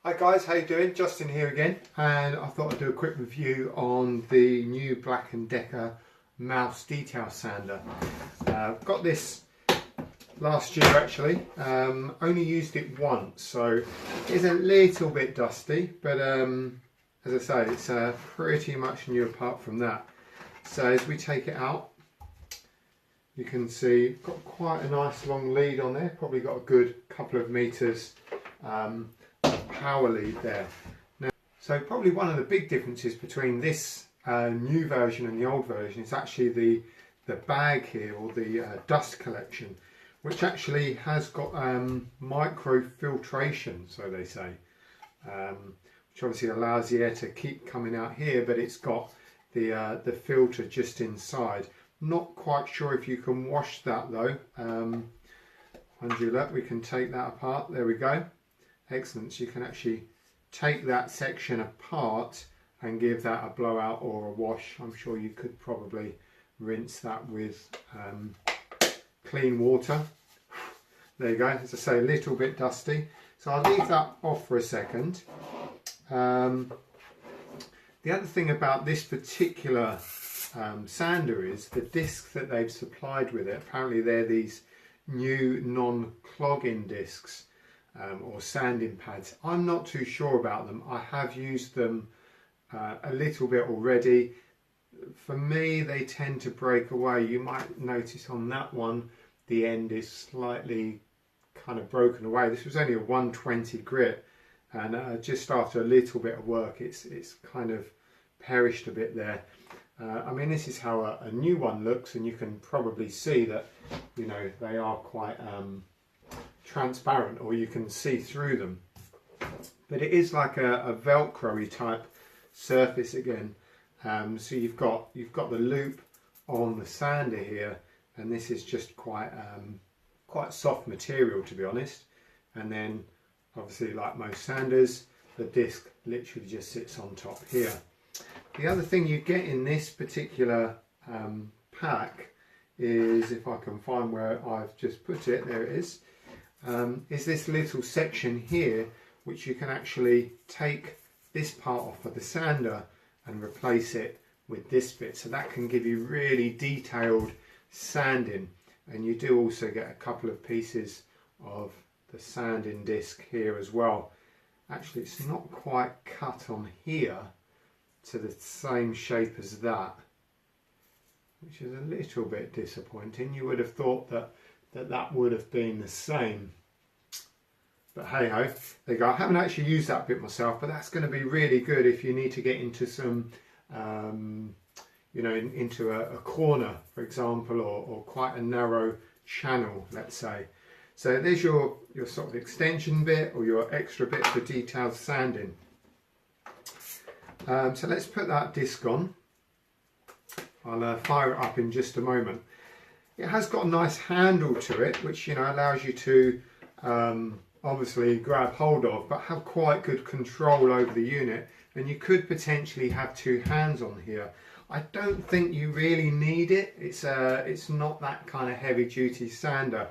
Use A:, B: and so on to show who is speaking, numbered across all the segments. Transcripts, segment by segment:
A: Hi guys, how you doing? Justin here again, and I thought I'd do a quick review on the new Black & Decker mouse detail sander. Got this last year actually, only used it once, so it's a little bit dusty, but as I say, it's pretty much new apart from that. So as we take it out, you can see got quite a nice long lead on there, probably got a good couple of meters power lead there. Now, so probably one of the big differences between this new version and the old version is actually the bag here, or the dust collection, which actually has got micro filtration, so they say, which obviously allows the air to keep coming out here, but it's got the filter just inside. Not quite sure if you can wash that though. Undo that, we can take that apart. There we go. Excellent. So you can actually take that section apart and give that a blowout or a wash. I'm sure you could probably rinse that with clean water. There you go. As I say, a little bit dusty. So I'll leave that off for a second. The other thing about this particular sander is the discs that they've supplied with it. Apparently they're these new non-clogging discs. Or sanding pads. I'm not too sure about them. I have used them a little bit already. For me, they tend to break away. You might notice on that one the end is slightly kind of broken away. This was only a 120 grit, and just after a little bit of work it's kind of perished a bit there. I mean, this is how a new one looks, and you can probably see that, you know, they are quite transparent, or you can see through them, but it is like a velcro-y type surface again. So you've got the loop on the sander here, and this is just quite soft material, to be honest. And then obviously, like most sanders, the disc literally just sits on top here. The other thing you get in this particular pack is, if I can find where I've just put it, there it is this little section here, which you can actually take this part off of the sander and replace it with this bit. So that can give you really detailed sanding, and you do also get a couple of pieces of the sanding disc here as well. Actually, it's not quite cut on here to the same shape as that, which is a little bit disappointing. You would have thought that would have been the same, but hey ho, there you go. I haven't actually used that bit myself, but that's going to be really good if you need to get into some you know, into a corner, for example, or quite a narrow channel, let's say. So there's your sort of extension bit, or your extra bit for detailed sanding. So let's put that disc on. I'll fire it up in just a moment. It has got a nice handle to it, which, you know, allows you to obviously grab hold of, but have quite good control over the unit. And you could potentially have two hands on here. I don't think you really need it. It's not that kind of heavy duty sander.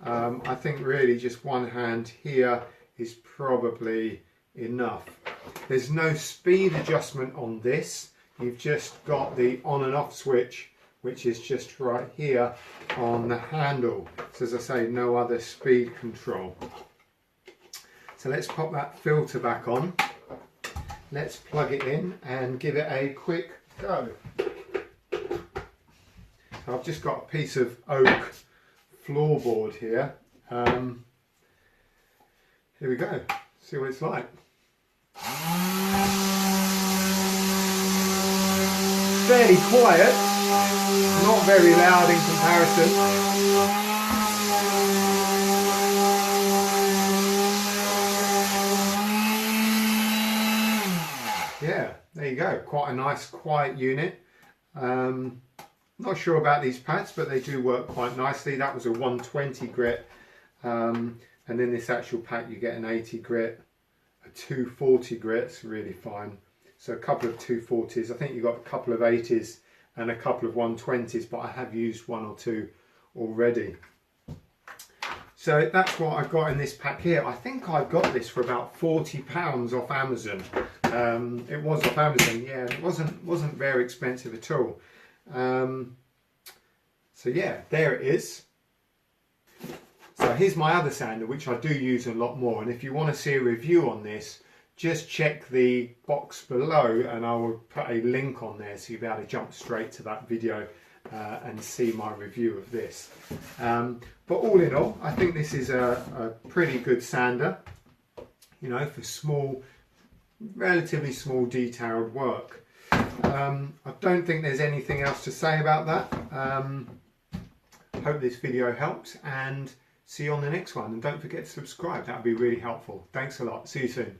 A: I think really just one hand here is probably enough. There's no speed adjustment on this. You've just got the on and off switch, which is just right here on the handle. So as I say, no other speed control. So let's pop that filter back on. Let's plug it in and give it a quick go. So I've just got a piece of oak floorboard here. Here we go. See what it's like. Fairly quiet, not very loud in comparison. Yeah, there you go. Quite a nice quiet unit. Not sure about these pads, but they do work quite nicely. That was a 120 grit, and then this actual pack you get an 80 grit, a 240 grit. It's really fine. So a couple of 240s. I think you've got a couple of 80s and a couple of 120s, but I have used one or two already. So that's what I got in this pack here. I think I got this for about £40 off Amazon. It was off Amazon, yeah. It wasn't very expensive at all. So yeah, there it is. So here's my other sander, which I do use a lot more. And if you want to see a review on this, just check the box below and I will put a link on there so you'll be able to jump straight to that video and see my review of this. But all in all, I think this is a pretty good sander, you know, for small, relatively small detailed work. I don't think there's anything else to say about that. Hope this video helps, and see you on the next one. And don't forget to subscribe, that would be really helpful. Thanks a lot. See you soon.